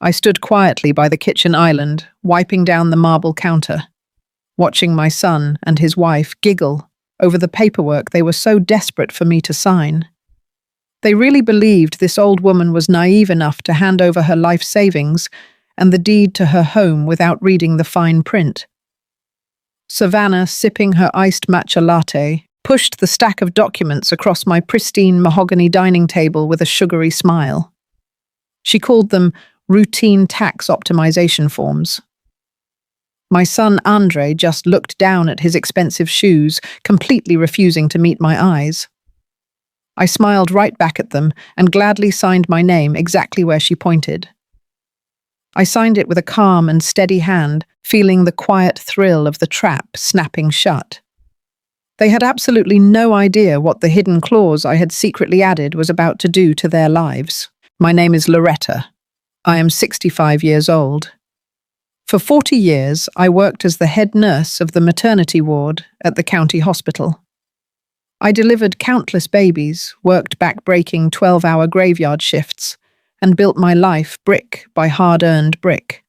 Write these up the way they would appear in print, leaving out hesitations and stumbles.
I stood quietly by the kitchen island, wiping down the marble counter, watching my son and his wife giggle over the paperwork they were so desperate for me to sign. They really believed this old woman was naive enough to hand over her life savings and the deed to her home without reading the fine print. Savannah, sipping her iced matcha latte, pushed the stack of documents across my pristine mahogany dining table with a sugary smile. She called them routine tax optimization forms. My son Andre just looked down at his expensive shoes, completely refusing to meet my eyes. I smiled right back at them and gladly signed my name exactly where she pointed. I signed it with a calm and steady hand, feeling the quiet thrill of the trap snapping shut. They had absolutely no idea what the hidden clause I had secretly added was about to do to their lives. My name is Loretta. I am 65 years old. For 40 years, I worked as the head nurse of the maternity ward at the county hospital. I delivered countless babies, worked back-breaking 12-hour graveyard shifts, and built my life brick by hard-earned brick.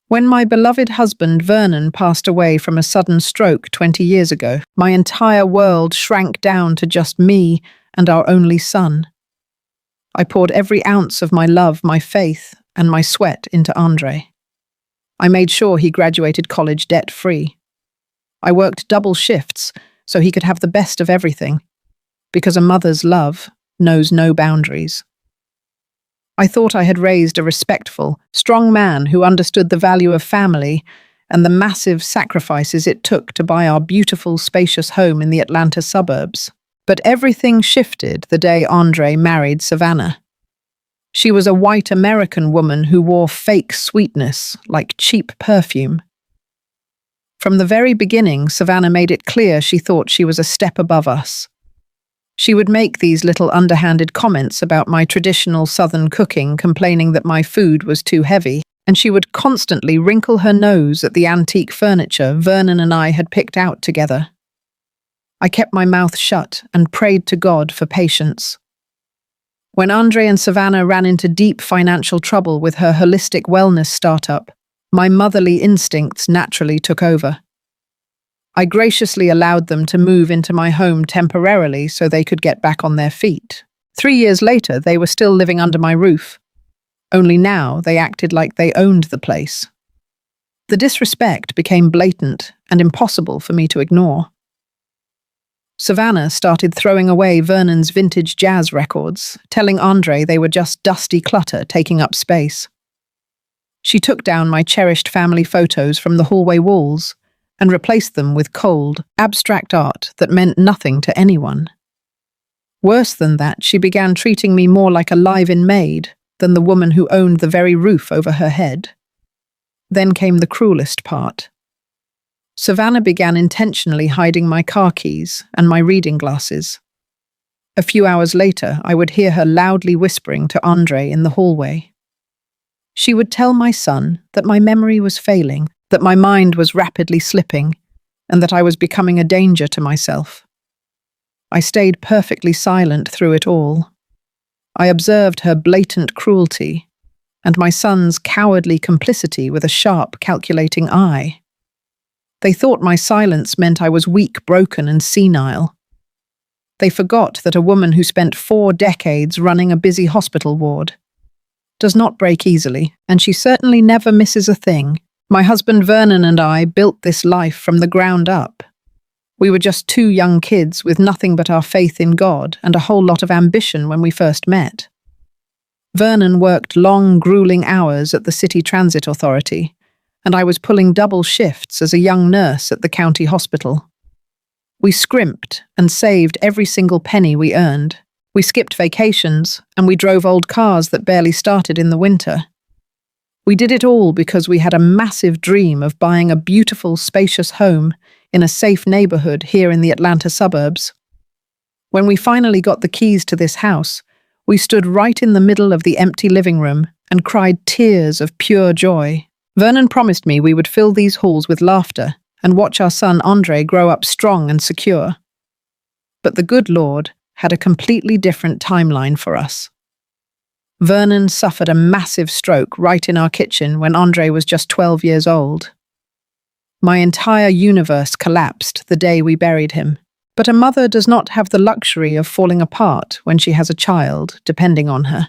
When my beloved husband Vernon passed away from a sudden stroke 20 years ago, my entire world shrank down to just me and our only son. I poured every ounce of my love, my faith, and my sweat into Andre. I made sure he graduated college debt-free. I worked double shifts so he could have the best of everything, because a mother's love knows no boundaries. I thought I had raised a respectful, strong man who understood the value of family and the massive sacrifices it took to buy our beautiful, spacious home in the Atlanta suburbs. But everything shifted the day Andre married Savannah. She was a white American woman who wore fake sweetness like cheap perfume. From the very beginning, Savannah made it clear she thought she was a step above us. She would make these little underhanded comments about my traditional Southern cooking, complaining that my food was too heavy, and she would constantly wrinkle her nose at the antique furniture Vernon and I had picked out together. I kept my mouth shut and prayed to God for patience. When Andre and Savannah ran into deep financial trouble with her holistic wellness startup, my motherly instincts naturally took over. I graciously allowed them to move into my home temporarily so they could get back on their feet. 3 years later, they were still living under my roof. Only now they acted like they owned the place. The disrespect became blatant and impossible for me to ignore. Savannah started throwing away Vernon's vintage jazz records, telling Andre they were just dusty clutter taking up space. She took down my cherished family photos from the hallway walls and replaced them with cold, abstract art that meant nothing to anyone. Worse than that, she began treating me more like a live-in maid than the woman who owned the very roof over her head. Then came the cruelest part. Savannah began intentionally hiding my car keys and my reading glasses. A few hours later, I would hear her loudly whispering to Andre in the hallway. She would tell my son that my memory was failing, that my mind was rapidly slipping, and that I was becoming a danger to myself. I stayed perfectly silent through it all. I observed her blatant cruelty and my son's cowardly complicity with a sharp, calculating eye. They thought my silence meant I was weak, broken, and senile. They forgot that a woman who spent 4 decades running a busy hospital ward does not break easily, and she certainly never misses a thing. My husband Vernon and I built this life from the ground up. We were just 2 young kids with nothing but our faith in God and a whole lot of ambition when we first met. Vernon worked long, grueling hours at the City Transit Authority, and I was pulling double shifts as a young nurse at the county hospital. We scrimped and saved every single penny we earned. We skipped vacations, and we drove old cars that barely started in the winter. We did it all because we had a massive dream of buying a beautiful, spacious home in a safe neighborhood here in the Atlanta suburbs. When we finally got the keys to this house, we stood right in the middle of the empty living room and cried tears of pure joy. Vernon promised me we would fill these halls with laughter and watch our son Andre grow up strong and secure. But the good Lord had a completely different timeline for us. Vernon suffered a massive stroke right in our kitchen when Andre was just 12 years old. My entire universe collapsed the day we buried him. But a mother does not have the luxury of falling apart when she has a child depending on her.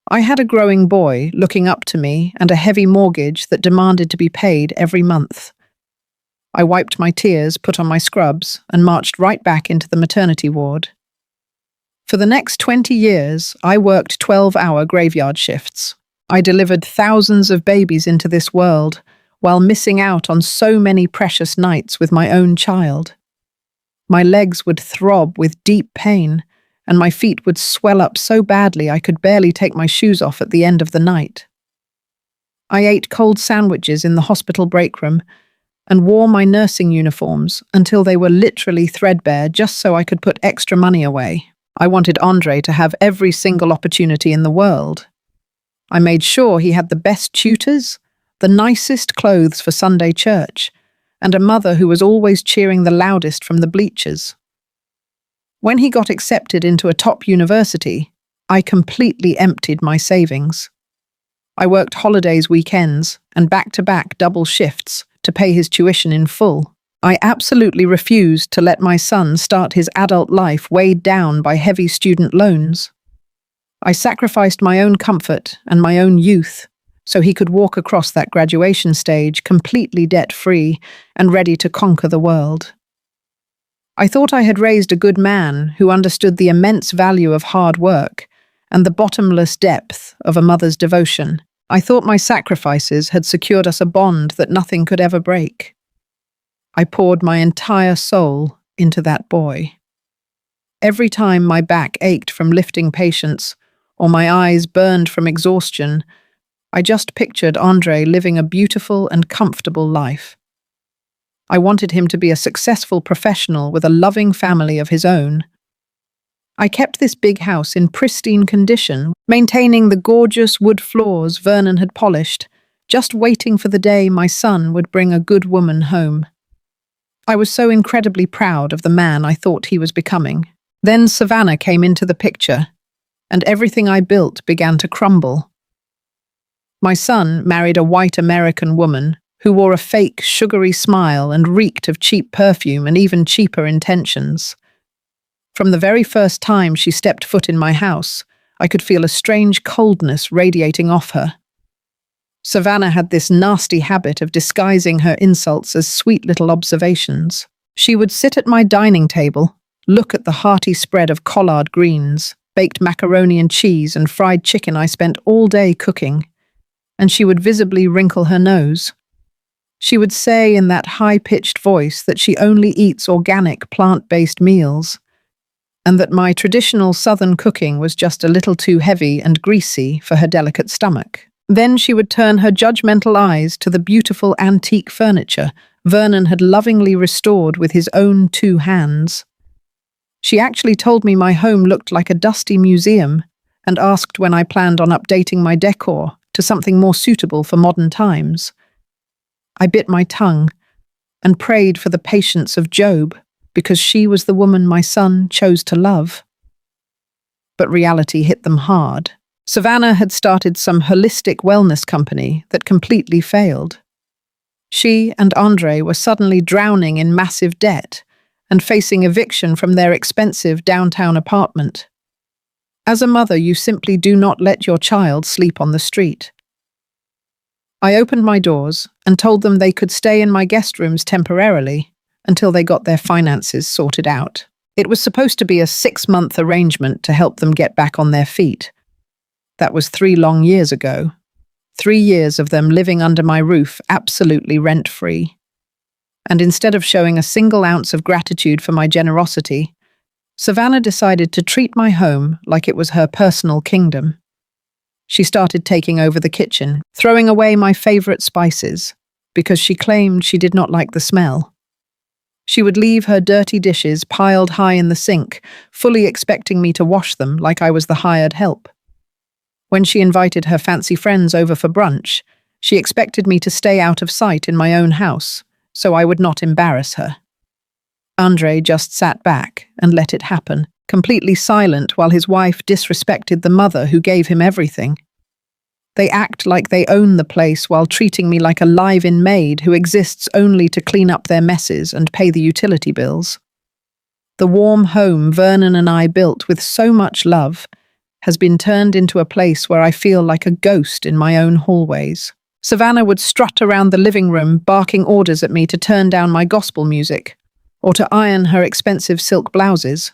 I had a growing boy looking up to me and a heavy mortgage that demanded to be paid every month. I wiped my tears, put on my scrubs, and marched right back into the maternity ward. For the next 20 years, I worked 12-hour graveyard shifts. I delivered thousands of babies into this world while missing out on so many precious nights with my own child. My legs would throb with deep pain, and my feet would swell up so badly I could barely take my shoes off at the end of the night. I ate cold sandwiches in the hospital break room and wore my nursing uniforms until they were literally threadbare just so I could put extra money away. I wanted Andre to have every single opportunity in the world. I made sure he had the best tutors, the nicest clothes for Sunday church, and a mother who was always cheering the loudest from the bleachers. When he got accepted into a top university, I completely emptied my savings. I worked holidays, weekends, and back-to-back double shifts to pay his tuition in full. I absolutely refused to let my son start his adult life weighed down by heavy student loans. I sacrificed my own comfort and my own youth so he could walk across that graduation stage completely debt-free and ready to conquer the world. I thought I had raised a good man who understood the immense value of hard work and the bottomless depth of a mother's devotion. I thought my sacrifices had secured us a bond that nothing could ever break. I poured my entire soul into that boy. Every time my back ached from lifting patients or my eyes burned from exhaustion, I just pictured Andre living a beautiful and comfortable life. I wanted him to be a successful professional with a loving family of his own. I kept this big house in pristine condition, maintaining the gorgeous wood floors Vernon had polished, just waiting for the day my son would bring a good woman home. I was so incredibly proud of the man I thought he was becoming. Then Savannah came into the picture, and everything I built began to crumble. My son married a white American woman who wore a fake, sugary smile and reeked of cheap perfume and even cheaper intentions. From the very first time she stepped foot in my house, I could feel a strange coldness radiating off her. Savannah had this nasty habit of disguising her insults as sweet little observations. She would sit at my dining table, look at the hearty spread of collard greens, baked macaroni and cheese, and fried chicken I spent all day cooking, and she would visibly wrinkle her nose. She would say in that high-pitched voice that she only eats organic, plant-based meals, and that my traditional southern cooking was just a little too heavy and greasy for her delicate stomach. Then she would turn her judgmental eyes to the beautiful antique furniture Vernon had lovingly restored with his own 2 hands. She actually told me my home looked like a dusty museum and asked when I planned on updating my decor to something more suitable for modern times. I bit my tongue and prayed for the patience of Job because she was the woman my son chose to love. But reality hit them hard. Savannah had started some holistic wellness company that completely failed. She and Andre were suddenly drowning in massive debt and facing eviction from their expensive downtown apartment. As a mother, you simply do not let your child sleep on the street. I opened my doors and told them they could stay in my guest rooms temporarily until they got their finances sorted out. It was supposed to be a 6-month arrangement to help them get back on their feet. That was 3 long years ago. 3 years of them living under my roof absolutely rent-free. And instead of showing a single ounce of gratitude for my generosity, Savannah decided to treat my home like it was her personal kingdom. She started taking over the kitchen, throwing away my favorite spices, because she claimed she did not like the smell. She would leave her dirty dishes piled high in the sink, fully expecting me to wash them like I was the hired help. When she invited her fancy friends over for brunch, she expected me to stay out of sight in my own house, so I would not embarrass her. Andre just sat back and let it happen. completely silent while his wife disrespected the mother who gave him everything. They act like they own the place while treating me like a live-in maid who exists only to clean up their messes and pay the utility bills. The warm home Vernon and I built with so much love has been turned into a place where I feel like a ghost in my own hallways. Savannah would strut around the living room, barking orders at me to turn down my gospel music or to iron her expensive silk blouses.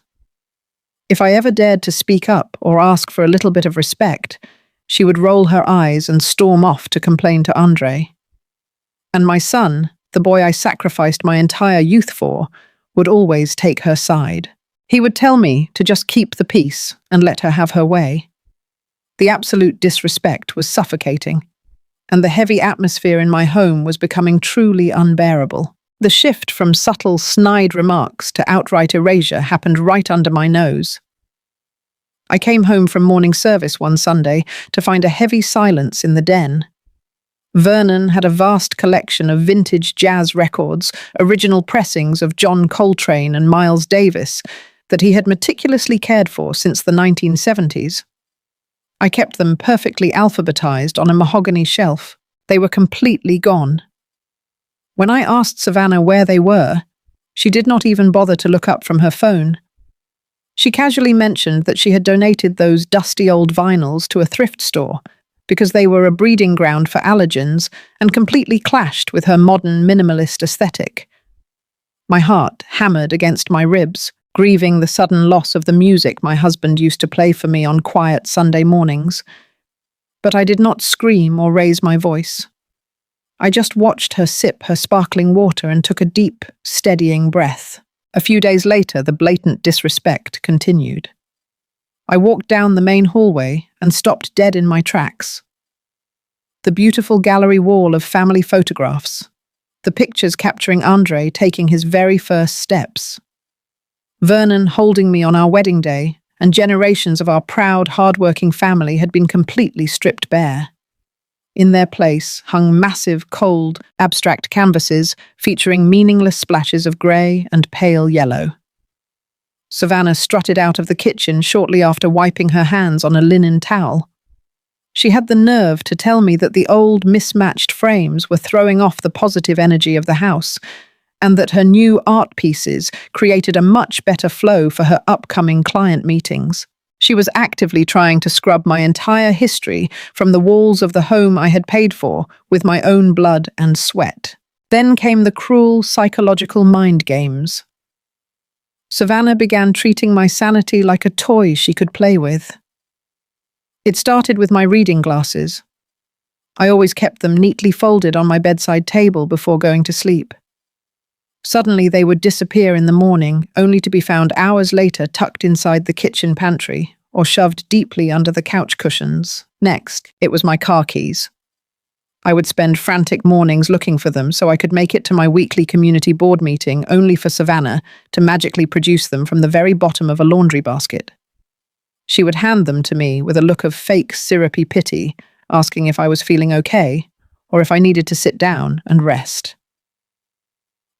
If I ever dared to speak up or ask for a little bit of respect, she would roll her eyes and storm off to complain to Andre. And my son, the boy I sacrificed my entire youth for, would always take her side. He would tell me to just keep the peace and let her have her way. The absolute disrespect was suffocating, and the heavy atmosphere in my home was becoming truly unbearable. The shift from subtle, snide remarks to outright erasure happened right under my nose. I came home from morning service one Sunday to find a heavy silence in the den. Vernon had a vast collection of vintage jazz records, original pressings of John Coltrane and Miles Davis, that he had meticulously cared for since the 1970s. I kept them perfectly alphabetized on a mahogany shelf. They were completely gone. When I asked Savannah where they were, she did not even bother to look up from her phone. She casually mentioned that she had donated those dusty old vinyls to a thrift store because they were a breeding ground for allergens and completely clashed with her modern minimalist aesthetic. My heart hammered against my ribs, grieving the sudden loss of the music my husband used to play for me on quiet Sunday mornings. But I did not scream or raise my voice. I just watched her sip her sparkling water and took a deep, steadying breath. A few days later, the blatant disrespect continued. I walked down the main hallway and stopped dead in my tracks. The beautiful gallery wall of family photographs, the pictures capturing Andre taking his very first steps, Vernon holding me on our wedding day, and generations of our proud, hard-working family had been completely stripped bare. In their place hung massive, cold, abstract canvases featuring meaningless splashes of grey and pale yellow. Savannah strutted out of the kitchen shortly after wiping her hands on a linen towel. She had the nerve to tell me that the old, mismatched frames were throwing off the positive energy of the house, and that her new art pieces created a much better flow for her upcoming client meetings. She was actively trying to scrub my entire history from the walls of the home I had paid for with my own blood and sweat. Then came the cruel psychological mind games. Savannah began treating my sanity like a toy she could play with. It started with my reading glasses. I always kept them neatly folded on my bedside table before going to sleep. Suddenly they would disappear in the morning, only to be found hours later tucked inside the kitchen pantry or shoved deeply under the couch cushions. Next, it was my car keys. I would spend frantic mornings looking for them so I could make it to my weekly community board meeting, only for Savannah to magically produce them from the very bottom of a laundry basket. She would hand them to me with a look of fake syrupy pity, asking if I was feeling okay or if I needed to sit down and rest.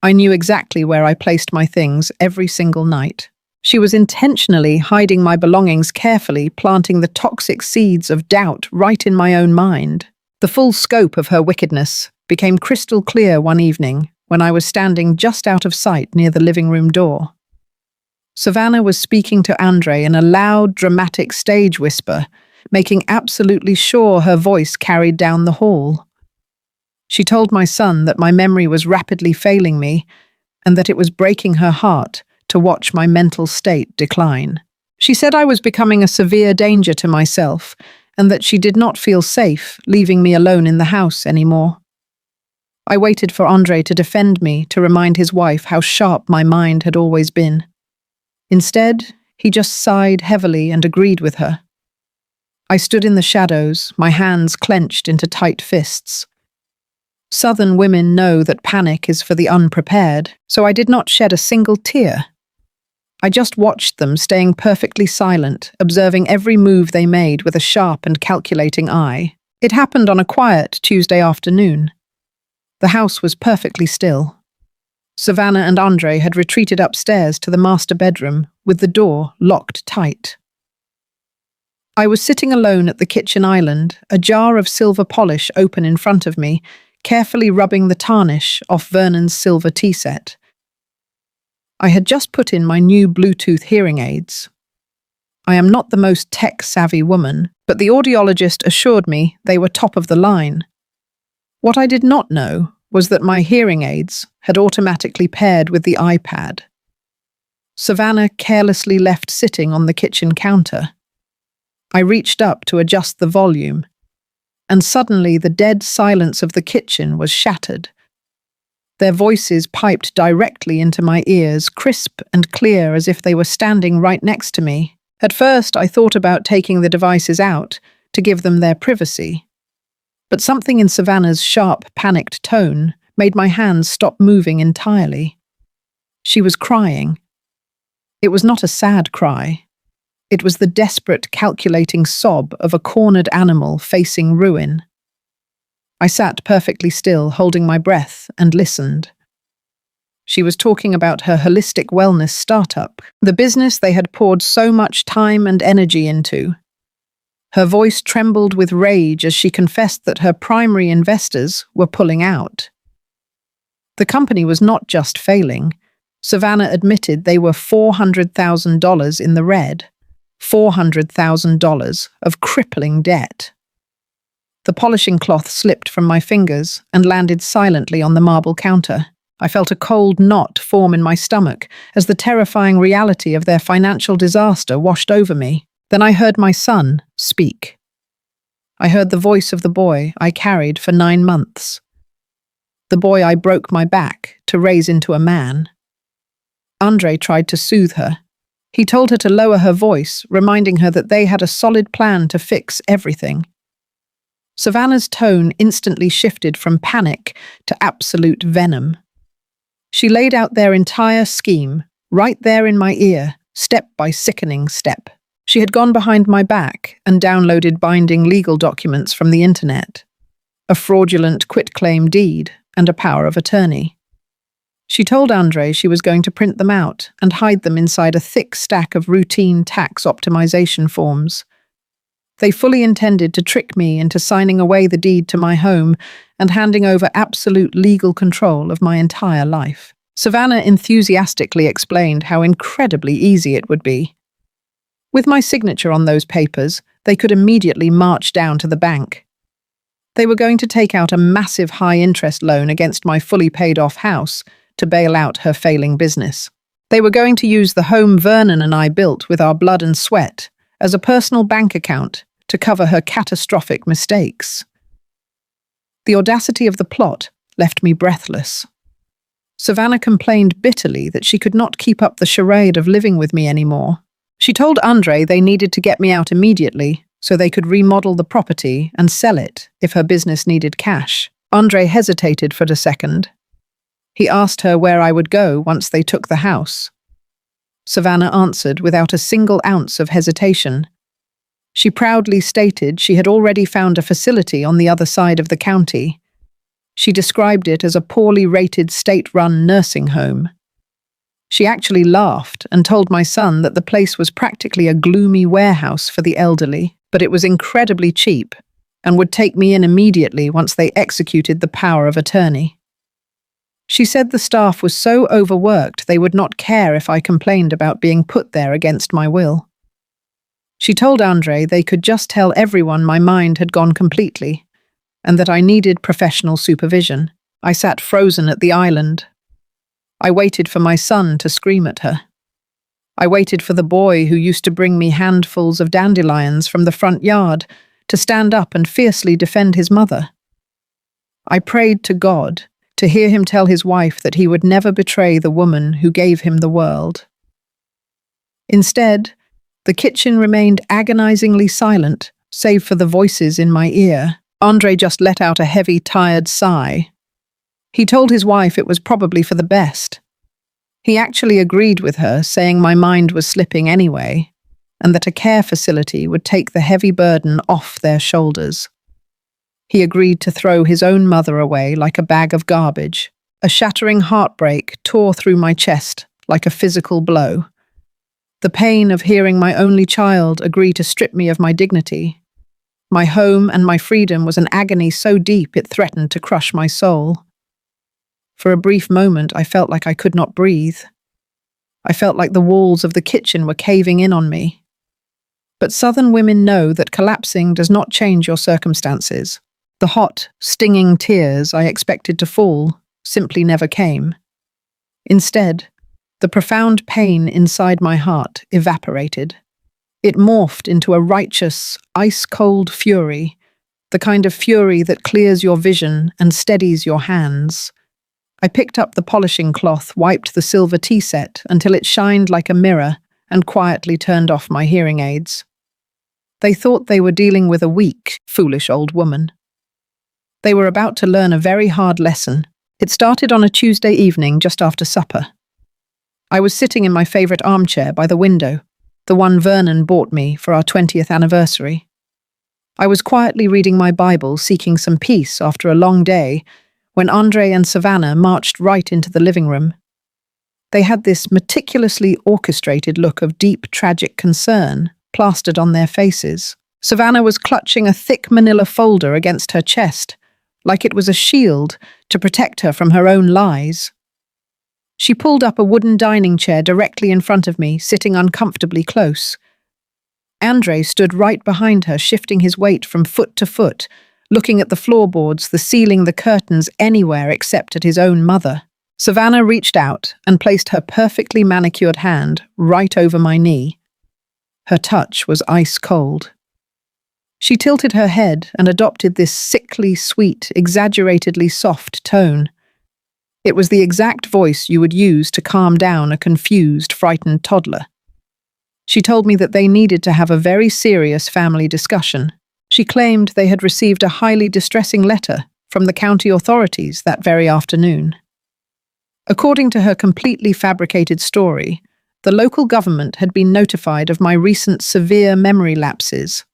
I knew exactly where I placed my things every single night. She was intentionally hiding my belongings carefully, planting the toxic seeds of doubt right in my own mind. The full scope of her wickedness became crystal clear one evening when I was standing just out of sight near the living room door. Savannah was speaking to Andre in a loud, dramatic stage whisper, making absolutely sure her voice carried down the hall. She told my son that my memory was rapidly failing me and that it was breaking her heart to watch my mental state decline. She said I was becoming a severe danger to myself and that she did not feel safe leaving me alone in the house anymore. I waited for Andre to defend me, to remind his wife how sharp my mind had always been. Instead, he just sighed heavily and agreed with her. I stood in the shadows, my hands clenched into tight fists. Southern women know that panic is for the unprepared, so I did not shed a single tear. I just watched them, staying perfectly silent, observing every move they made with a sharp and calculating eye. It happened on a quiet Tuesday afternoon. The house was perfectly still. Savannah and Andre had retreated upstairs to the master bedroom, with the door locked tight. I was sitting alone at the kitchen island, a jar of silver polish open in front of me, carefully rubbing the tarnish off Vernon's silver tea set. I had just put in my new Bluetooth hearing aids. I am not the most tech-savvy woman, but the audiologist assured me they were top of the line. What I did not know was that my hearing aids had automatically paired with the iPad. Savannah carelessly left sitting on the kitchen counter. I reached up to adjust the volume, and suddenly the dead silence of the kitchen was shattered. Their voices piped directly into my ears, crisp and clear as if they were standing right next to me. At first, I thought about taking the devices out to give them their privacy. But something in Savannah's sharp, panicked tone made my hands stop moving entirely. She was crying. It was not a sad cry. It was the desperate, calculating sob of a cornered animal facing ruin. I sat perfectly still, holding my breath, and listened. She was talking about her holistic wellness startup, the business they had poured so much time and energy into. Her voice trembled with rage as she confessed that her primary investors were pulling out. The company was not just failing. Savannah admitted they were $400,000 in the red, $400,000 of crippling debt. The polishing cloth slipped from my fingers and landed silently on the marble counter. I felt a cold knot form in my stomach as the terrifying reality of their financial disaster washed over me. Then I heard my son speak. I heard the voice of the boy I carried for 9 months. The boy I broke my back to raise into a man. Andre tried to soothe her. He told her to lower her voice, reminding her that they had a solid plan to fix everything. Savannah's tone instantly shifted from panic to absolute venom. She laid out their entire scheme, right there in my ear, step by sickening step. She had gone behind my back and downloaded binding legal documents from the internet, a fraudulent quitclaim deed and a power of attorney. She told Andre she was going to print them out and hide them inside a thick stack of routine tax optimization forms. They fully intended to trick me into signing away the deed to my home and handing over absolute legal control of my entire life. Savannah enthusiastically explained how incredibly easy it would be. With my signature on those papers, they could immediately march down to the bank. They were going to take out a massive high-interest loan against my fully paid-off house to bail out her failing business. They were going to use the home Vernon and I built with our blood and sweat as a personal bank account to cover her catastrophic mistakes. The audacity of the plot left me breathless. Savannah complained bitterly that she could not keep up the charade of living with me anymore. She told Andre they needed to get me out immediately so they could remodel the property and sell it if her business needed cash. Andre hesitated for a second. He asked her where I would go once they took the house. Savannah answered without a single ounce of hesitation. She proudly stated she had already found a facility on the other side of the county. She described it as a poorly rated state-run nursing home. She actually laughed and told my son that the place was practically a gloomy warehouse for the elderly, but it was incredibly cheap and would take me in immediately once they executed the power of attorney. She said the staff was so overworked they would not care if I complained about being put there against my will. She told Andre they could just tell everyone my mind had gone completely, and that I needed professional supervision. I sat frozen at the island. I waited for my son to scream at her. I waited for the boy who used to bring me handfuls of dandelions from the front yard to stand up and fiercely defend his mother. I prayed to God to hear him tell his wife that he would never betray the woman who gave him the world. Instead, the kitchen remained agonizingly silent, save for the voices in my ear. Andre just let out a heavy, tired sigh. He told his wife it was probably for the best. He actually agreed with her, saying my mind was slipping anyway, and that a care facility would take the heavy burden off their shoulders. He agreed to throw his own mother away like a bag of garbage, A shattering heartbreak tore through my chest like a physical blow. The pain of hearing my only child agree to strip me of my dignity, my home and my freedom was an agony so deep it threatened to crush my soul. For a brief moment, I felt like I could not breathe. I felt like the walls of the kitchen were caving in on me. But Southern women know that collapsing does not change your circumstances. The hot, stinging tears I expected to fall simply never came. Instead, the profound pain inside my heart evaporated. It morphed into a righteous, ice-cold fury, the kind of fury that clears your vision and steadies your hands. I picked up the polishing cloth, wiped the silver tea set until it shined like a mirror, and quietly turned off my hearing aids. They thought they were dealing with a weak, foolish old woman. They were about to learn a very hard lesson. It started on a Tuesday evening just after supper. I was sitting in my favourite armchair by the window, the one Vernon bought me for our 20th anniversary. I was quietly reading my Bible, seeking some peace after a long day, when Andre and Savannah marched right into the living room. They had this meticulously orchestrated look of deep, tragic concern plastered on their faces. Savannah was clutching a thick manila folder against her chest, like it was a shield to protect her from her own lies. She pulled up a wooden dining chair directly in front of me, sitting uncomfortably close. Andre stood right behind her, shifting his weight from foot to foot, looking at the floorboards, the ceiling, the curtains, anywhere except at his own mother. Savannah reached out and placed her perfectly manicured hand right over my knee. Her touch was ice cold. She tilted her head and adopted this sickly sweet, exaggeratedly soft tone. It was the exact voice you would use to calm down a confused, frightened toddler. She told me that they needed to have a very serious family discussion. She claimed they had received a highly distressing letter from the county authorities that very afternoon. According to her completely fabricated story, the local government had been notified of my recent severe memory lapses.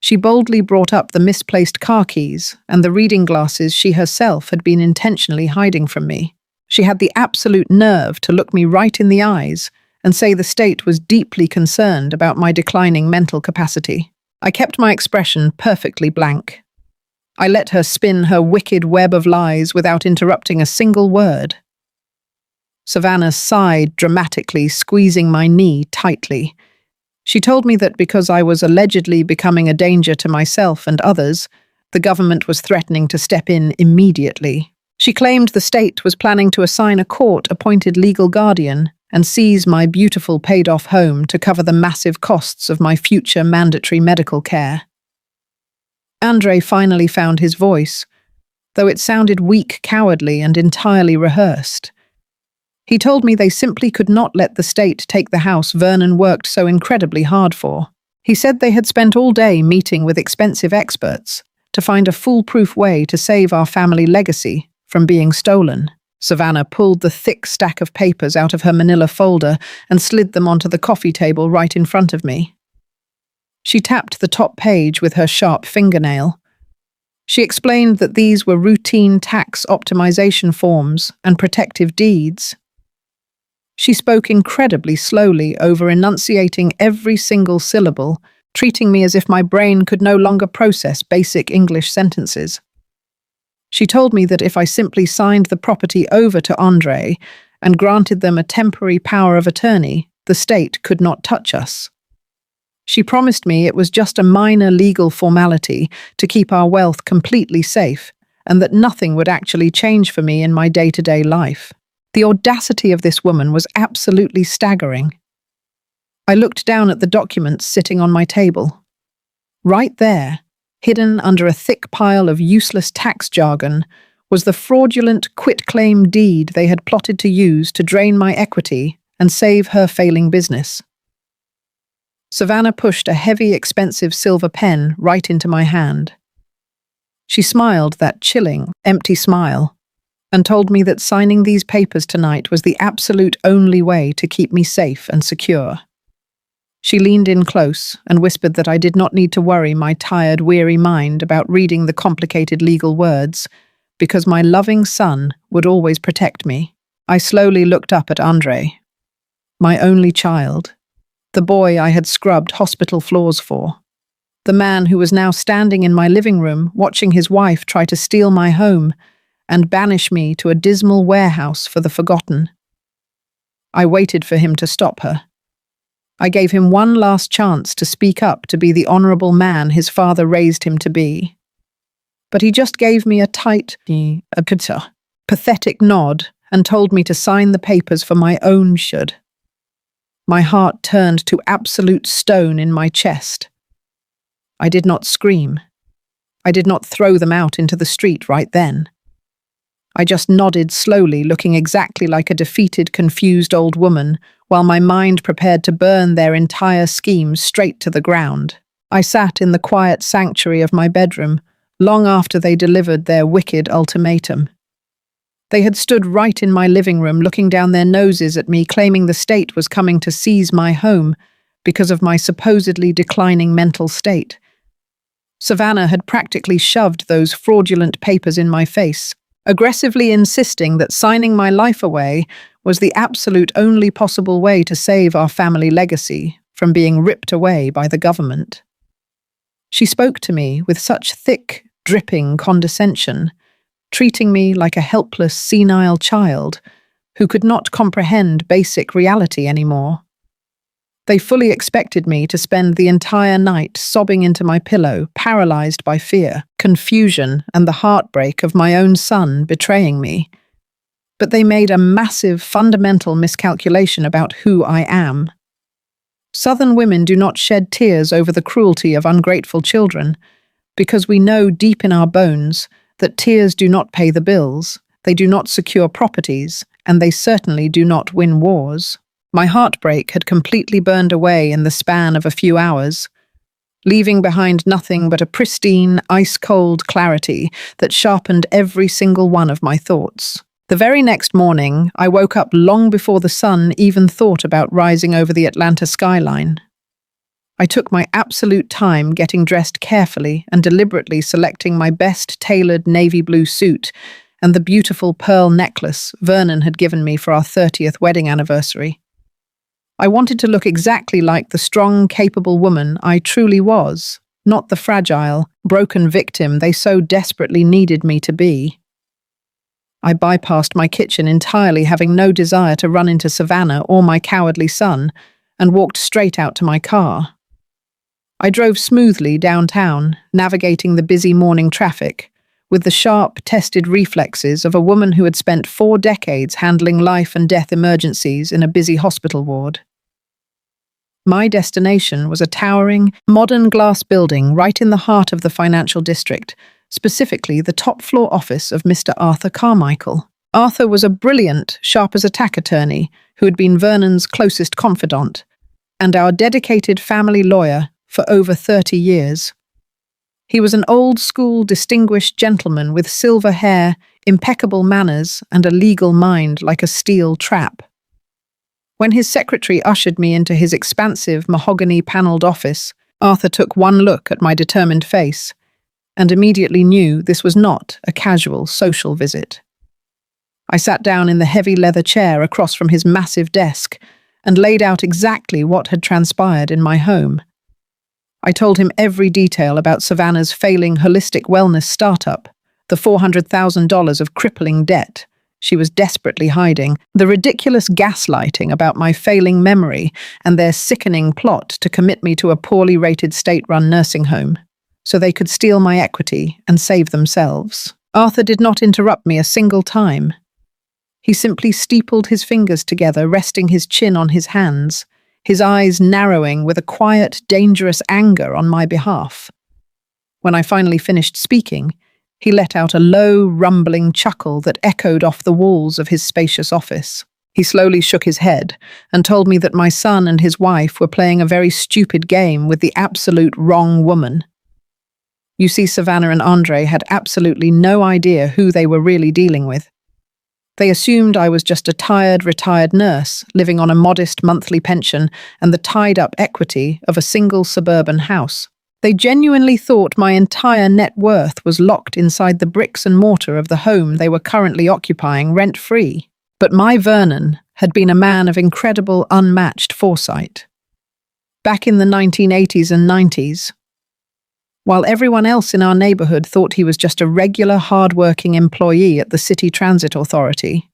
She boldly brought up the misplaced car keys and the reading glasses she herself had been intentionally hiding from me. She had the absolute nerve to look me right in the eyes and say the state was deeply concerned about my declining mental capacity. I kept my expression perfectly blank. I let her spin her wicked web of lies without interrupting a single word. Savannah sighed dramatically, squeezing my knee tightly. She told me that because I was allegedly becoming a danger to myself and others, the government was threatening to step in immediately. She claimed the state was planning to assign a court-appointed legal guardian and seize my beautiful paid-off home to cover the massive costs of my future mandatory medical care. Andre finally found his voice, though it sounded weak, cowardly, and entirely rehearsed. He told me they simply could not let the state take the house Vernon worked so incredibly hard for. He said they had spent all day meeting with expensive experts to find a foolproof way to save our family legacy from being stolen. Savannah pulled the thick stack of papers out of her manila folder and slid them onto the coffee table right in front of me. She tapped the top page with her sharp fingernail. She explained that these were routine tax optimization forms and protective deeds. She spoke incredibly slowly, over-enunciating every single syllable, treating me as if my brain could no longer process basic English sentences. She told me that if I simply signed the property over to Andre and granted them a temporary power of attorney, the state could not touch us. She promised me it was just a minor legal formality to keep our wealth completely safe, and that nothing would actually change for me in my day-to-day life. The audacity of this woman was absolutely staggering. I looked down at the documents sitting on my table. Right there, hidden under a thick pile of useless tax jargon, was the fraudulent quitclaim deed they had plotted to use to drain my equity and save her failing business. Savannah pushed a heavy, expensive silver pen right into my hand. She smiled that chilling, empty smile, and told me that signing these papers tonight was the absolute only way to keep me safe and secure. She leaned in close and whispered that I did not need to worry my tired, weary mind about reading the complicated legal words, because my loving son would always protect me. I slowly looked up at Andre, my only child, the boy I had scrubbed hospital floors for, the man who was now standing in my living room watching his wife try to steal my home and banish me to a dismal warehouse for the forgotten. I waited for him to stop her. I gave him one last chance to speak up to be the honourable man his father raised him to be. But he just gave me a pathetic nod and told me to sign the papers for my own should. My heart turned to absolute stone in my chest. I did not scream. I did not throw them out into the street right then. I just nodded slowly, looking exactly like a defeated, confused old woman, while my mind prepared to burn their entire scheme straight to the ground. I sat in the quiet sanctuary of my bedroom, long after they delivered their wicked ultimatum. They had stood right in my living room, looking down their noses at me, claiming the state was coming to seize my home because of my supposedly declining mental state. Savannah had practically shoved those fraudulent papers in my face, aggressively insisting that signing my life away was the absolute only possible way to save our family legacy from being ripped away by the government. She spoke to me with such thick, dripping condescension, treating me like a helpless, senile child who could not comprehend basic reality anymore. They fully expected me to spend the entire night sobbing into my pillow, paralyzed by fear, confusion, and the heartbreak of my own son betraying me. But they made a massive, fundamental miscalculation about who I am. Southern women do not shed tears over the cruelty of ungrateful children, because we know deep in our bones that tears do not pay the bills, they do not secure properties, and they certainly do not win wars. My heartbreak had completely burned away in the span of a few hours, leaving behind nothing but a pristine, ice-cold clarity that sharpened every single one of my thoughts. The very next morning, I woke up long before the sun even thought about rising over the Atlanta skyline. I took my absolute time getting dressed carefully and deliberately selecting my best tailored navy blue suit and the beautiful pearl necklace Vernon had given me for our 30th wedding anniversary. I wanted to look exactly like the strong, capable woman I truly was, not the fragile, broken victim they so desperately needed me to be. I bypassed my kitchen entirely, having no desire to run into Savannah or my cowardly son, and walked straight out to my car. I drove smoothly downtown, navigating the busy morning traffic, with the sharp, tested reflexes of a woman who had spent 4 decades handling life and death emergencies in a busy hospital ward. My destination was a towering, modern glass building right in the heart of the financial district, specifically the top-floor office of Mr. Arthur Carmichael. Arthur was a brilliant, sharp-as-a-tack attorney who had been Vernon's closest confidant, and our dedicated family lawyer for over 30 years. He was an old-school, distinguished gentleman with silver hair, impeccable manners, and a legal mind like a steel trap. When his secretary ushered me into his expansive, mahogany-panelled office, Arthur took one look at my determined face and immediately knew this was not a casual social visit. I sat down in the heavy leather chair across from his massive desk and laid out exactly what had transpired in my home. I told him every detail about Savannah's failing holistic wellness startup, the $400,000 of crippling debt she was desperately hiding, the ridiculous gaslighting about my failing memory, and their sickening plot to commit me to a poorly rated state-run nursing home, so they could steal my equity and save themselves. Arthur did not interrupt me a single time. He simply steepled his fingers together, resting his chin on his hands, his eyes narrowing with a quiet, dangerous anger on my behalf. When I finally finished speaking, he let out a low, rumbling chuckle that echoed off the walls of his spacious office. He slowly shook his head and told me that my son and his wife were playing a very stupid game with the absolute wrong woman. You see, Savannah and Andre had absolutely no idea who they were really dealing with. They assumed I was just a tired, retired nurse living on a modest monthly pension and the tied-up equity of a single suburban house. They genuinely thought my entire net worth was locked inside the bricks and mortar of the home they were currently occupying rent-free. But my Vernon had been a man of incredible, unmatched foresight. Back in the 1980s and 90s, while everyone else in our neighborhood thought he was just a regular, hard-working employee at the City Transit Authority,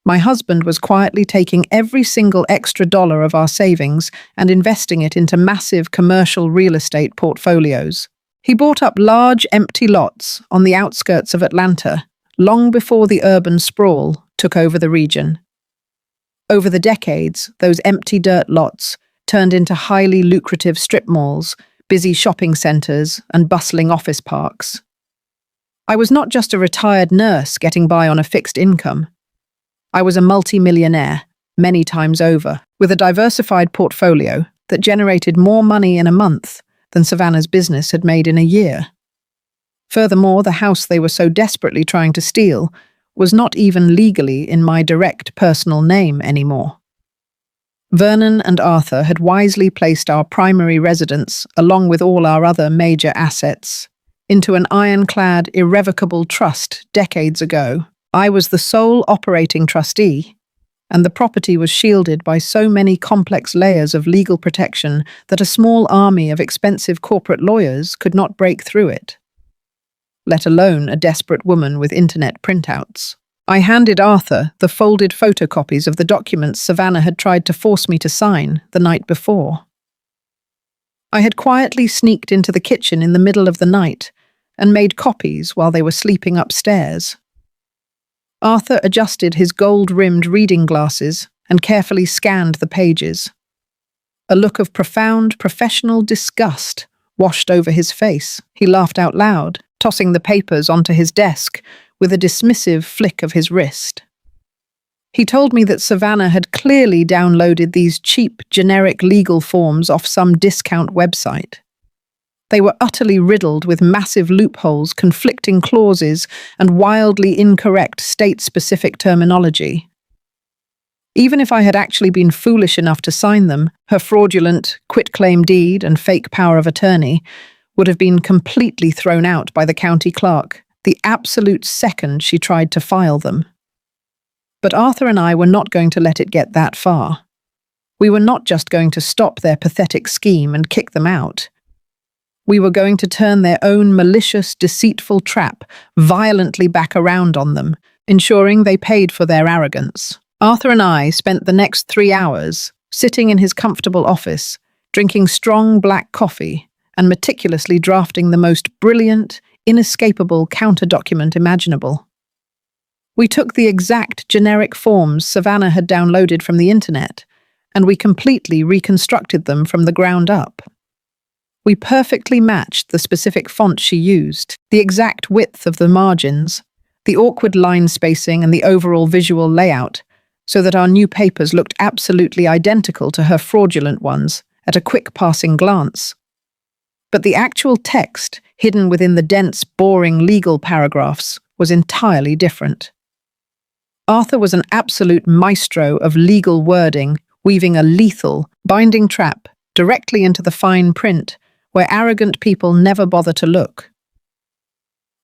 my husband was quietly taking every single extra dollar of our savings and investing it into massive commercial real estate portfolios. He bought up large, empty lots on the outskirts of Atlanta long before the urban sprawl took over the region. Over the decades, those empty dirt lots turned into highly lucrative strip malls, busy shopping centers, and bustling office parks. I was not just a retired nurse getting by on a fixed income. I was a multi-millionaire, many times over, with a diversified portfolio that generated more money in a month than Savannah's business had made in a year. Furthermore, the house they were so desperately trying to steal was not even legally in my direct personal name anymore. Vernon and Arthur had wisely placed our primary residence, along with all our other major assets, into an ironclad, irrevocable trust decades ago. I was the sole operating trustee, and the property was shielded by so many complex layers of legal protection that a small army of expensive corporate lawyers could not break through it, let alone a desperate woman with internet printouts. I handed Arthur the folded photocopies of the documents Savannah had tried to force me to sign the night before. I had quietly sneaked into the kitchen in the middle of the night and made copies while they were sleeping upstairs. Arthur adjusted his gold-rimmed reading glasses and carefully scanned the pages. A look of profound, professional disgust washed over his face. He laughed out loud, tossing the papers onto his desk with a dismissive flick of his wrist. He told me that Savannah had clearly downloaded these cheap, generic legal forms off some discount website. They were utterly riddled with massive loopholes, conflicting clauses, and wildly incorrect state-specific terminology. Even if I had actually been foolish enough to sign them, her fraudulent quitclaim deed and fake power of attorney would have been completely thrown out by the county clerk the absolute second she tried to file them. But Arthur and I were not going to let it get that far. We were not just going to stop their pathetic scheme and kick them out. We were going to turn their own malicious, deceitful trap violently back around on them, ensuring they paid for their arrogance. Arthur and I spent the next 3 hours sitting in his comfortable office, drinking strong black coffee and meticulously drafting the most brilliant, inescapable counter-document imaginable. We took the exact generic forms Savannah had downloaded from the internet, and we completely reconstructed them from the ground up. We perfectly matched the specific font she used, the exact width of the margins, the awkward line spacing, and the overall visual layout, so that our new papers looked absolutely identical to her fraudulent ones at a quick passing glance. But the actual text, hidden within the dense, boring legal paragraphs, was entirely different. Arthur was an absolute maestro of legal wording, weaving a lethal, binding trap directly into the fine print, where arrogant people never bother to look.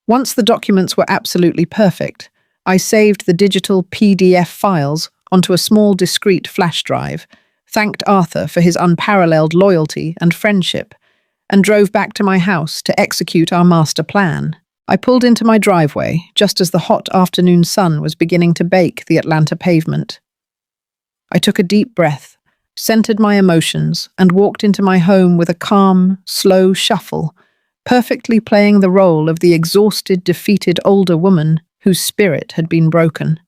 Once the documents were absolutely perfect, I saved the digital PDF files onto a small discreet flash drive, thanked Arthur for his unparalleled loyalty and friendship, and drove back to my house to execute our master plan. I pulled into my driveway just as the hot afternoon sun was beginning to bake the Atlanta pavement. I took a deep breath, centered my emotions, and walked into my home with a calm, slow shuffle, perfectly playing the role of the exhausted, defeated older woman whose spirit had been broken.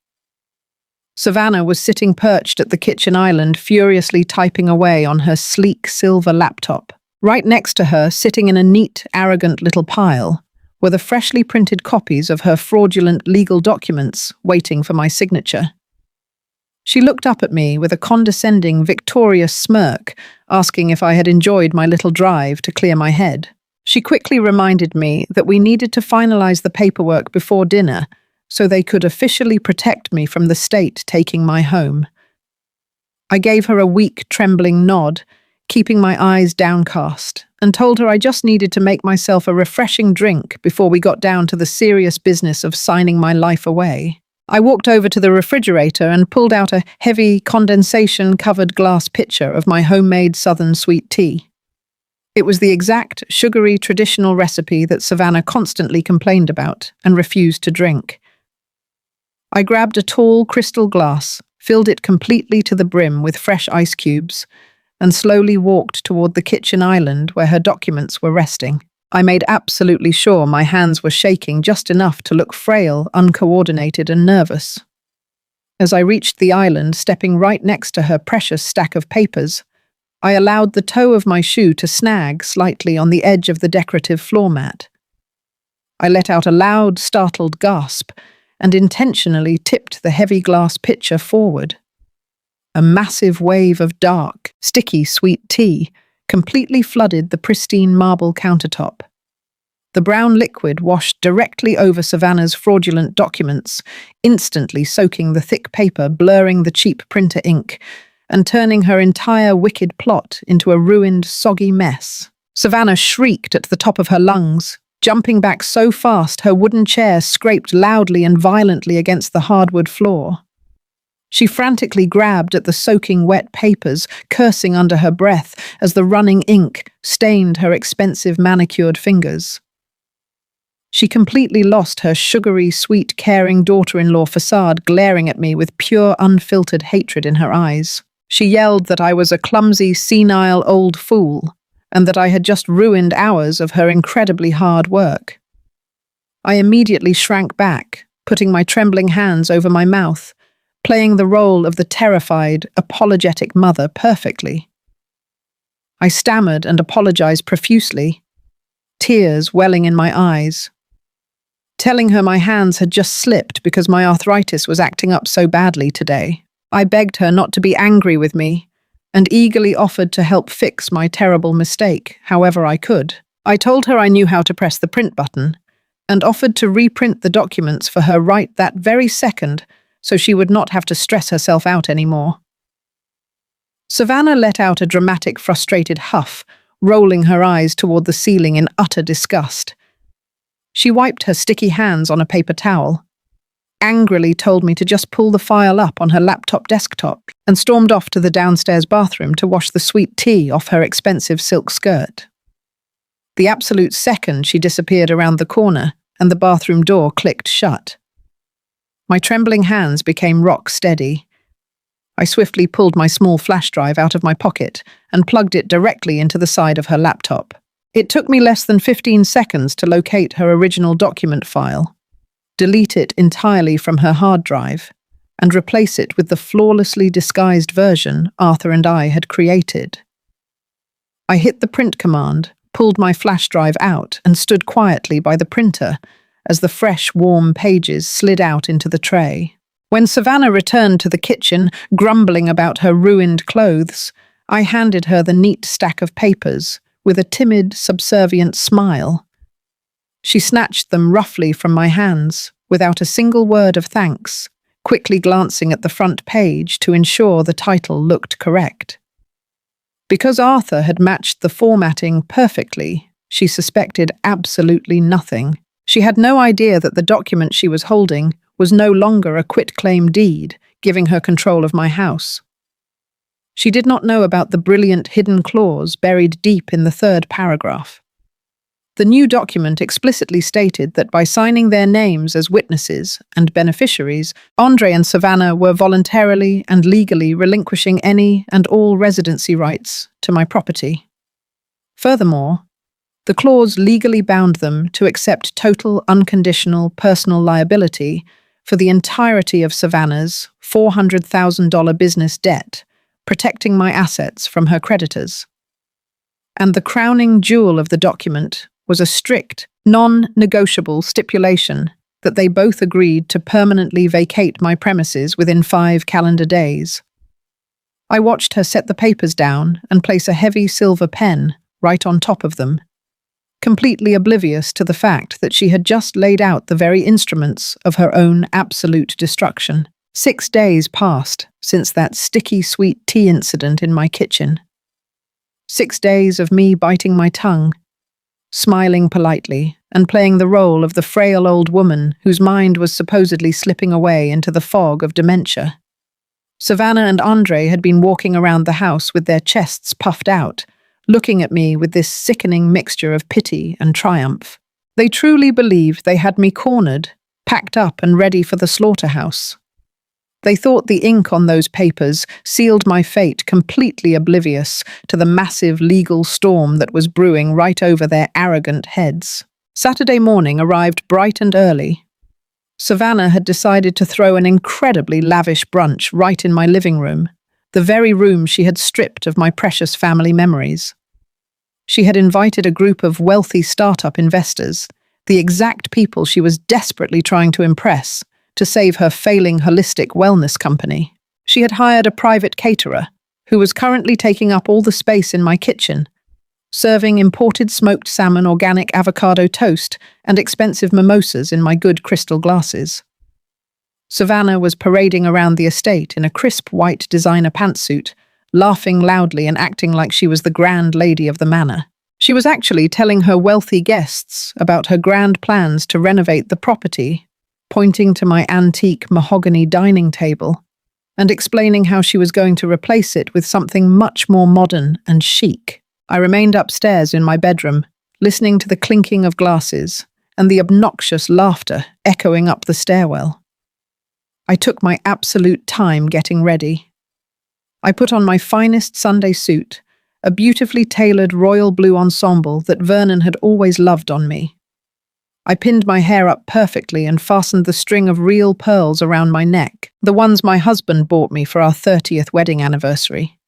Savannah was sitting perched at the kitchen island, furiously typing away on her sleek silver laptop. Right next to her, sitting in a neat, arrogant little pile, were the freshly printed copies of her fraudulent legal documents waiting for my signature. She looked up at me with a condescending, victorious smirk, asking if I had enjoyed my little drive to clear my head. She quickly reminded me that we needed to finalize the paperwork before dinner so they could officially protect me from the state taking my home. I gave her a weak, trembling nod, keeping my eyes downcast, and told her I just needed to make myself a refreshing drink before we got down to the serious business of signing my life away. I walked over to the refrigerator and pulled out a heavy, condensation-covered glass pitcher of my homemade southern sweet tea. It was the exact sugary traditional recipe that Savannah constantly complained about and refused to drink. I grabbed a tall crystal glass, filled it completely to the brim with fresh ice cubes, and slowly walked toward the kitchen island where her documents were resting. I made absolutely sure my hands were shaking just enough to look frail, uncoordinated, and nervous. As I reached the island, stepping right next to her precious stack of papers, I allowed the toe of my shoe to snag slightly on the edge of the decorative floor mat. I let out a loud, startled gasp and intentionally tipped the heavy glass pitcher forward. A massive wave of dark, sticky sweet tea completely flooded the pristine marble countertop. The brown liquid washed directly over Savannah's fraudulent documents, instantly soaking the thick paper, blurring the cheap printer ink, and turning her entire wicked plot into a ruined, soggy mess. Savannah shrieked at the top of her lungs, jumping back so fast her wooden chair scraped loudly and violently against the hardwood floor. She frantically grabbed at the soaking wet papers, cursing under her breath as the running ink stained her expensive manicured fingers. She completely lost her sugary, sweet, caring daughter-in-law facade, glaring at me with pure, unfiltered hatred in her eyes. She yelled that I was a clumsy, senile old fool, and that I had just ruined hours of her incredibly hard work. I immediately shrank back, putting my trembling hands over my mouth, playing the role of the terrified, apologetic mother perfectly. I stammered and apologized profusely, tears welling in my eyes, telling her my hands had just slipped because my arthritis was acting up so badly today. I begged her not to be angry with me and eagerly offered to help fix my terrible mistake however I could. I told her I knew how to press the print button and offered to reprint the documents for her right that very second so she would not have to stress herself out anymore. Savannah let out a dramatic, frustrated huff, rolling her eyes toward the ceiling in utter disgust. She wiped her sticky hands on a paper towel, angrily told me to just pull the file up on her laptop desktop, and stormed off to the downstairs bathroom to wash the sweet tea off her expensive silk skirt. The absolute second she disappeared around the corner and the bathroom door clicked shut. My trembling hands became rock steady. I swiftly pulled my small flash drive out of my pocket and plugged it directly into the side of her laptop. It took me less than 15 seconds to locate her original document file, delete it entirely from her hard drive, and replace it with the flawlessly disguised version Arthur and I had created. I hit the print command, pulled my flash drive out, and stood quietly by the printer as the fresh, warm pages slid out into the tray. When Savannah returned to the kitchen, grumbling about her ruined clothes, I handed her the neat stack of papers with a timid, subservient smile. She snatched them roughly from my hands, without a single word of thanks, quickly glancing at the front page to ensure the title looked correct. Because Arthur had matched the formatting perfectly, she suspected absolutely nothing. She had no idea that the document she was holding was no longer a quitclaim deed, giving her control of my house. She did not know about the brilliant hidden clause buried deep in the third paragraph. The new document explicitly stated that by signing their names as witnesses and beneficiaries, Andre and Savannah were voluntarily and legally relinquishing any and all residency rights to my property. Furthermore, the clause legally bound them to accept total, unconditional personal liability for the entirety of Savannah's $400,000 business debt, protecting my assets from her creditors. And the crowning jewel of the document was a strict, non-negotiable stipulation that they both agreed to permanently vacate my premises within 5 calendar days. I watched her set the papers down and place a heavy silver pen right on top of them, completely oblivious to the fact that she had just laid out the very instruments of her own absolute destruction. 6 days passed since that sticky sweet tea incident in my kitchen. 6 days of me biting my tongue, smiling politely, and playing the role of the frail old woman whose mind was supposedly slipping away into the fog of dementia. Savannah and Andre had been walking around the house with their chests puffed out, looking at me with this sickening mixture of pity and triumph. They truly believed they had me cornered, packed up and ready for the slaughterhouse. They thought the ink on those papers sealed my fate, completely oblivious to the massive legal storm that was brewing right over their arrogant heads. Saturday morning arrived bright and early. Savannah had decided to throw an incredibly lavish brunch right in my living room, the very room she had stripped of my precious family memories. She had invited a group of wealthy startup investors, the exact people she was desperately trying to impress, to save her failing holistic wellness company. She had hired a private caterer, who was currently taking up all the space in my kitchen, serving imported smoked salmon, organic avocado toast, and expensive mimosas in my good crystal glasses. Savannah was parading around the estate in a crisp white designer pantsuit, laughing loudly and acting like she was the grand lady of the manor. She was actually telling her wealthy guests about her grand plans to renovate the property, pointing to my antique mahogany dining table, and explaining how she was going to replace it with something much more modern and chic. I remained upstairs in my bedroom, listening to the clinking of glasses and the obnoxious laughter echoing up the stairwell. I took my absolute time getting ready. I put on my finest Sunday suit, a beautifully tailored royal blue ensemble that Vernon had always loved on me. I pinned my hair up perfectly and fastened the string of real pearls around my neck, the ones my husband bought me for our 30th wedding anniversary.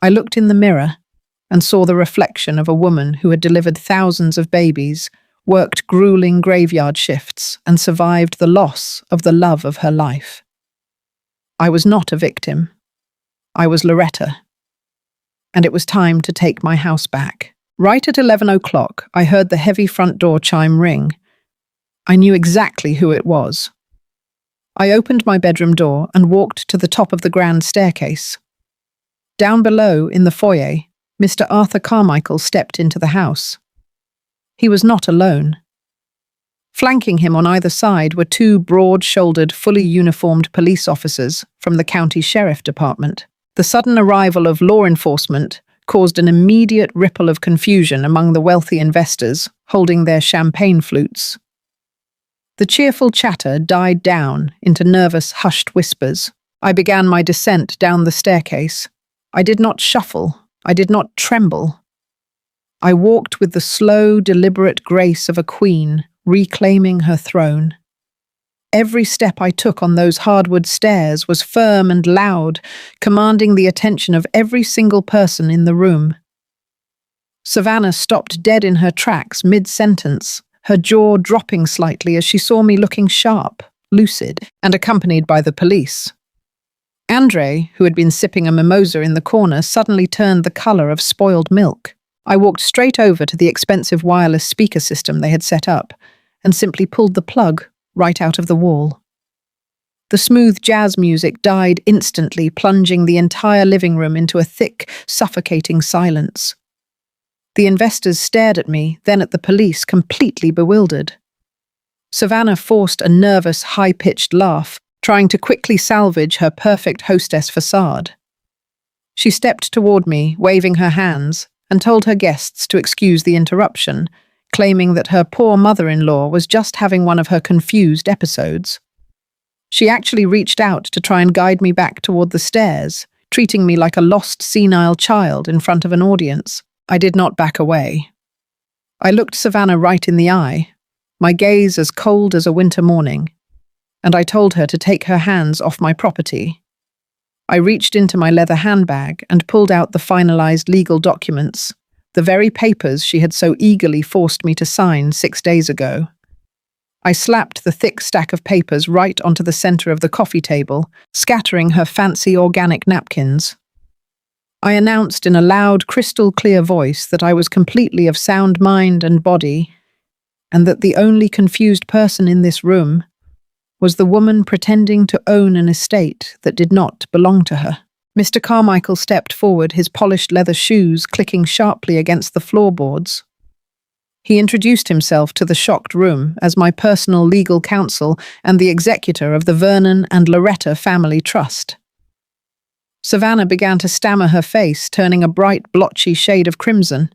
I looked in the mirror and saw the reflection of a woman who had delivered thousands of babies, worked grueling graveyard shifts, and survived the loss of the love of her life. I was not a victim. I was Loretta. And it was time to take my house back. Right at 11 o'clock, I heard the heavy front door chime ring. I knew exactly who it was. I opened my bedroom door and walked to the top of the grand staircase. Down below, in the foyer, Mr. Arthur Carmichael stepped into the house. He was not alone. Flanking him on either side were two broad-shouldered, fully uniformed police officers from the county sheriff department. The sudden arrival of law enforcement caused an immediate ripple of confusion among the wealthy investors holding their champagne flutes. The cheerful chatter died down into nervous, hushed whispers. I began my descent down the staircase. I did not shuffle. I did not tremble. I walked with the slow, deliberate grace of a queen reclaiming her throne. Every step I took on those hardwood stairs was firm and loud, commanding the attention of every single person in the room. Savannah stopped dead in her tracks mid-sentence, her jaw dropping slightly as she saw me looking sharp, lucid, and accompanied by the police. Andre, who had been sipping a mimosa in the corner, suddenly turned the color of spoiled milk. I walked straight over to the expensive wireless speaker system they had set up and simply pulled the plug right out of the wall. The smooth jazz music died instantly, plunging the entire living room into a thick, suffocating silence. The investors stared at me, then at the police, completely bewildered. Savannah forced a nervous, high-pitched laugh, trying to quickly salvage her perfect hostess facade. She stepped toward me, waving her hands, and told her guests to excuse the interruption, claiming that her poor mother-in-law was just having one of her confused episodes. She actually reached out to try and guide me back toward the stairs, treating me like a lost senile child in front of an audience. I did not back away. I looked Savannah right in the eye, my gaze as cold as a winter morning, and I told her to take her hands off my property. I reached into my leather handbag and pulled out the finalized legal documents, the very papers she had so eagerly forced me to sign 6 days ago. I slapped the thick stack of papers right onto the center of the coffee table, scattering her fancy organic napkins. I announced in a loud, crystal-clear voice that I was completely of sound mind and body, and that the only confused person in this room was the woman pretending to own an estate that did not belong to her. Mr. Carmichael stepped forward, his polished leather shoes clicking sharply against the floorboards. He introduced himself to the shocked room as my personal legal counsel and the executor of the Vernon and Loretta Family Trust. Savannah began to stammer, her face turning a bright, blotchy shade of crimson.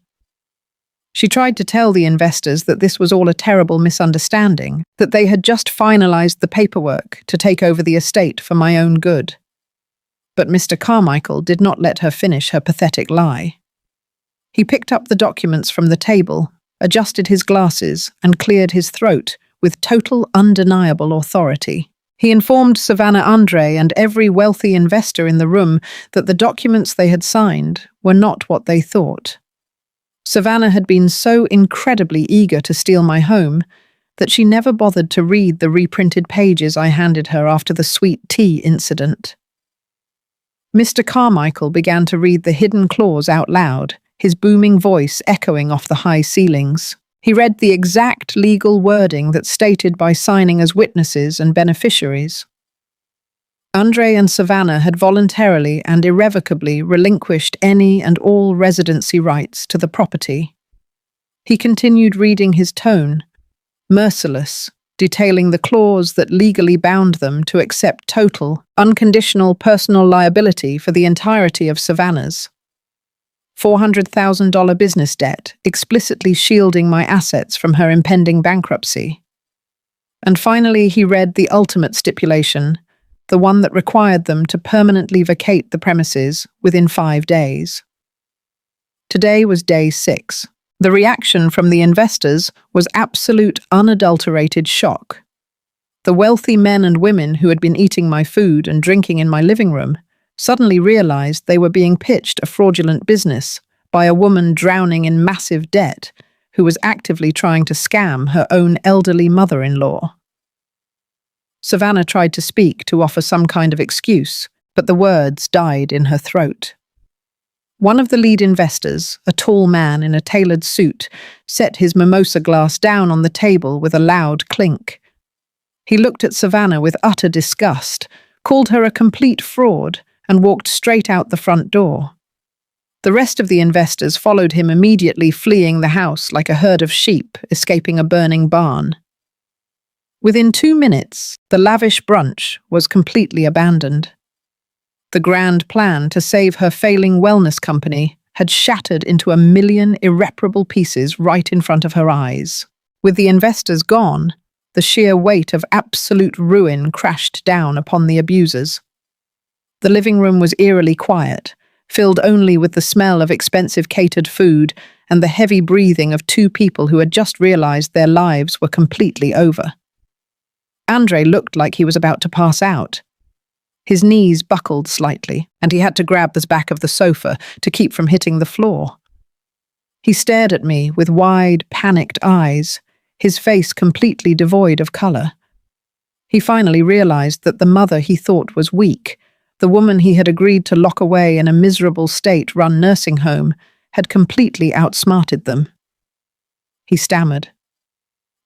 She tried to tell the investors that this was all a terrible misunderstanding, that they had just finalized the paperwork to take over the estate for my own good. But Mr. Carmichael did not let her finish her pathetic lie. He picked up the documents from the table, adjusted his glasses, and cleared his throat with total, undeniable authority. He informed Savannah Andre and every wealthy investor in the room that the documents they had signed were not what they thought. Savannah had been so incredibly eager to steal my home that she never bothered to read the reprinted pages I handed her after the sweet tea incident. Mr. Carmichael began to read the hidden clause out loud, his booming voice echoing off the high ceilings. He read the exact legal wording that's stated by signing as witnesses and beneficiaries. Andre and Savannah had voluntarily and irrevocably relinquished any and all residency rights to the property. He continued reading, his tone merciless, detailing the clause that legally bound them to accept total, unconditional personal liability for the entirety of Savannah's $400,000 business debt, explicitly shielding my assets from her impending bankruptcy. And finally, he read the ultimate stipulation, the one that required them to permanently vacate the premises within 5 days. Today was day 6. The reaction from the investors was absolute, unadulterated shock. The wealthy men and women who had been eating my food and drinking in my living room suddenly realized they were being pitched a fraudulent business by a woman drowning in massive debt who was actively trying to scam her own elderly mother-in-law. Savannah tried to speak, to offer some kind of excuse, but the words died in her throat. One of the lead investors, a tall man in a tailored suit, set his mimosa glass down on the table with a loud clink. He looked at Savannah with utter disgust, called her a complete fraud, and walked straight out the front door. The rest of the investors followed him immediately, fleeing the house like a herd of sheep escaping a burning barn. Within 2 minutes, the lavish brunch was completely abandoned. The grand plan to save her failing wellness company had shattered into 1,000,000 irreparable pieces right in front of her eyes. With the investors gone, the sheer weight of absolute ruin crashed down upon the abusers. The living room was eerily quiet, filled only with the smell of expensive catered food and the heavy breathing of 2 people who had just realized their lives were completely over. Andre looked like he was about to pass out. His knees buckled slightly, and he had to grab the back of the sofa to keep from hitting the floor. He stared at me with wide, panicked eyes, his face completely devoid of color. He finally realized that the mother he thought was weak, the woman he had agreed to lock away in a miserable state-run nursing home, had completely outsmarted them. He stammered,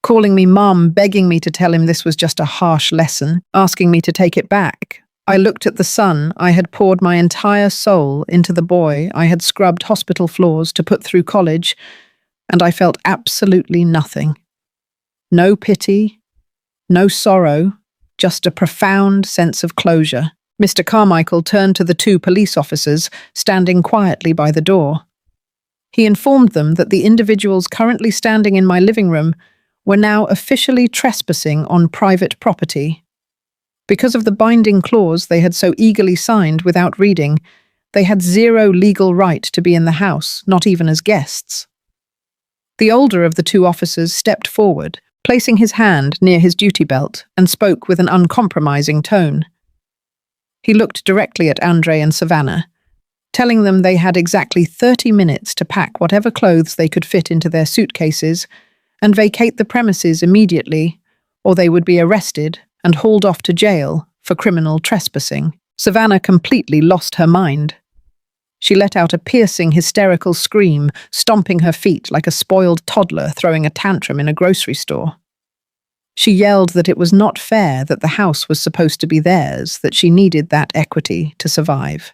calling me mum, begging me to tell him this was just a harsh lesson, asking me to take it back. I looked at the son I had poured my entire soul into, the boy I had scrubbed hospital floors to put through college, and I felt absolutely nothing. No pity, no sorrow, just a profound sense of closure. Mr. Carmichael turned to the 2 police officers standing quietly by the door. He informed them that the individuals currently standing in my living room were now officially trespassing on private property. Because of the binding clause they had so eagerly signed without reading, they had 0 legal right to be in the house, not even as guests. The older of the 2 officers stepped forward, placing his hand near his duty belt, and spoke with an uncompromising tone. He looked directly at Andre and Savannah, telling them they had exactly 30 minutes to pack whatever clothes they could fit into their suitcases and vacate the premises immediately, or they would be arrested and hauled off to jail for criminal trespassing. Savannah completely lost her mind. She let out a piercing, hysterical scream, stomping her feet like a spoiled toddler throwing a tantrum in a grocery store. She yelled that it was not fair, that the house was supposed to be theirs, that she needed that equity to survive.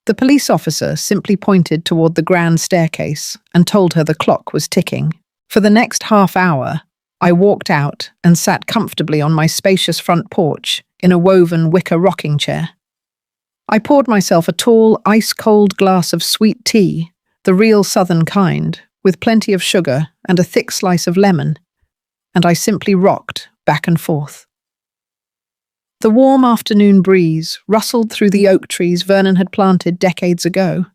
The police officer simply pointed toward the grand staircase and told her the clock was ticking. For the next half hour, I walked out and sat comfortably on my spacious front porch in a woven wicker rocking chair. I poured myself a tall, ice-cold glass of sweet tea, the real southern kind, with plenty of sugar and a thick slice of lemon, and I simply rocked back and forth. The warm afternoon breeze rustled through the oak trees Vernon had planted decades ago.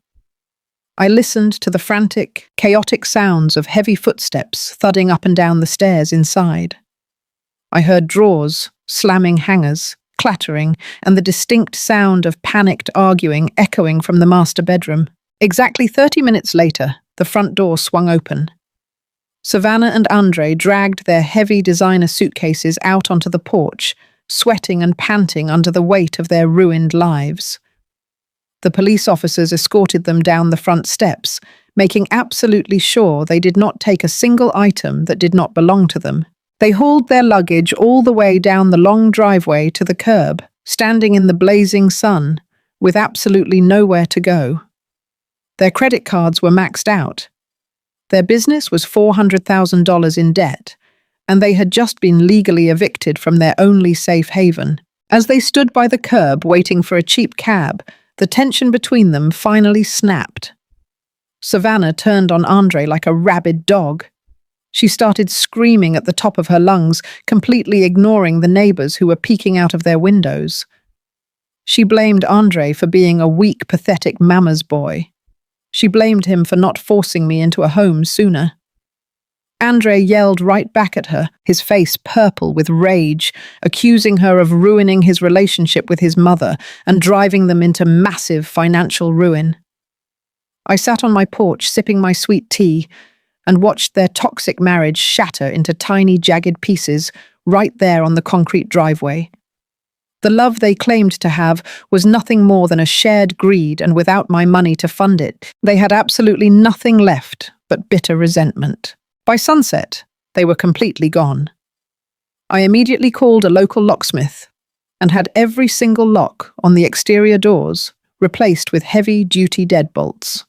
I listened to the frantic, chaotic sounds of heavy footsteps thudding up and down the stairs inside. I heard drawers, slamming hangers, clattering, and the distinct sound of panicked arguing echoing from the master bedroom. Exactly 30 minutes later, the front door swung open. Savannah and Andre dragged their heavy designer suitcases out onto the porch, sweating and panting under the weight of their ruined lives. The police officers escorted them down the front steps, making absolutely sure they did not take a single item that did not belong to them. They hauled their luggage all the way down the long driveway to the curb, standing in the blazing sun, with absolutely nowhere to go. Their credit cards were maxed out. Their business was $400,000 in debt, and they had just been legally evicted from their only safe haven. As they stood by the curb waiting for a cheap cab, the tension between them finally snapped. Savannah turned on Andre like a rabid dog. She started screaming at the top of her lungs, completely ignoring the neighbors who were peeking out of their windows. She blamed Andre for being a weak, pathetic mama's boy. She blamed him for not forcing me into a home sooner. Andre yelled right back at her, his face purple with rage, accusing her of ruining his relationship with his mother and driving them into massive financial ruin. I sat on my porch sipping my sweet tea and watched their toxic marriage shatter into tiny, jagged pieces right there on the concrete driveway. The love they claimed to have was nothing more than a shared greed, and without my money to fund it, they had absolutely nothing left but bitter resentment. By sunset, they were completely gone. I immediately called a local locksmith and had every single lock on the exterior doors replaced with heavy-duty deadbolts.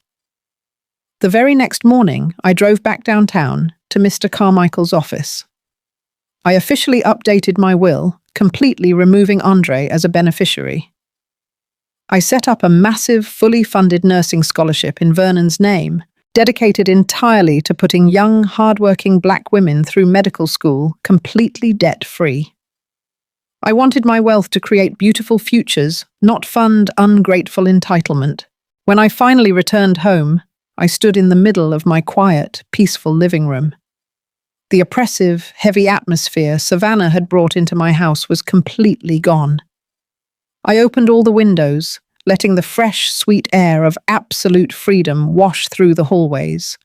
The very next morning, I drove back downtown to Mr. Carmichael's office. I officially updated my will, completely removing Andre as a beneficiary. I set up a massive, fully funded nursing scholarship in Vernon's name, dedicated entirely to putting young, hard-working black women through medical school completely debt-free. I wanted my wealth to create beautiful futures, not fund ungrateful entitlement. When I finally returned home, I stood in the middle of my quiet, peaceful living room. The oppressive, heavy atmosphere Savannah had brought into my house was completely gone. I opened all the windows, letting the fresh, sweet air of absolute freedom wash through the hallways.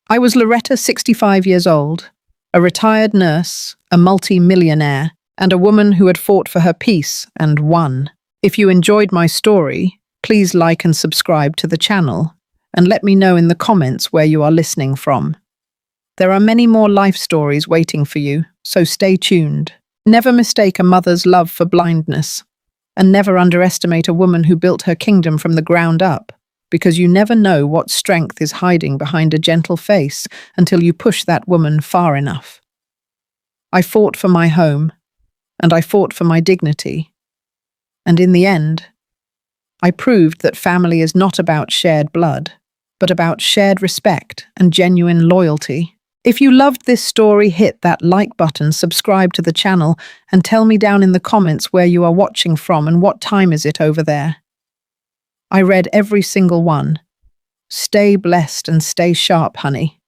I was Loretta, 65 years old, a retired nurse, a multi-millionaire, and a woman who had fought for her peace and won. If you enjoyed my story, please like and subscribe to the channel, and let me know in the comments where you are listening from. There are many more life stories waiting for you, so stay tuned. Never mistake a mother's love for blindness, and never underestimate a woman who built her kingdom from the ground up, because you never know what strength is hiding behind a gentle face until you push that woman far enough. I fought for my home, and I fought for my dignity, and in the end, I proved that family is not about shared blood, but about shared respect and genuine loyalty. If you loved this story, hit that like button, subscribe to the channel, and tell me down in the comments where you are watching from and what time is it over there. I read every single one. Stay blessed and stay sharp, honey.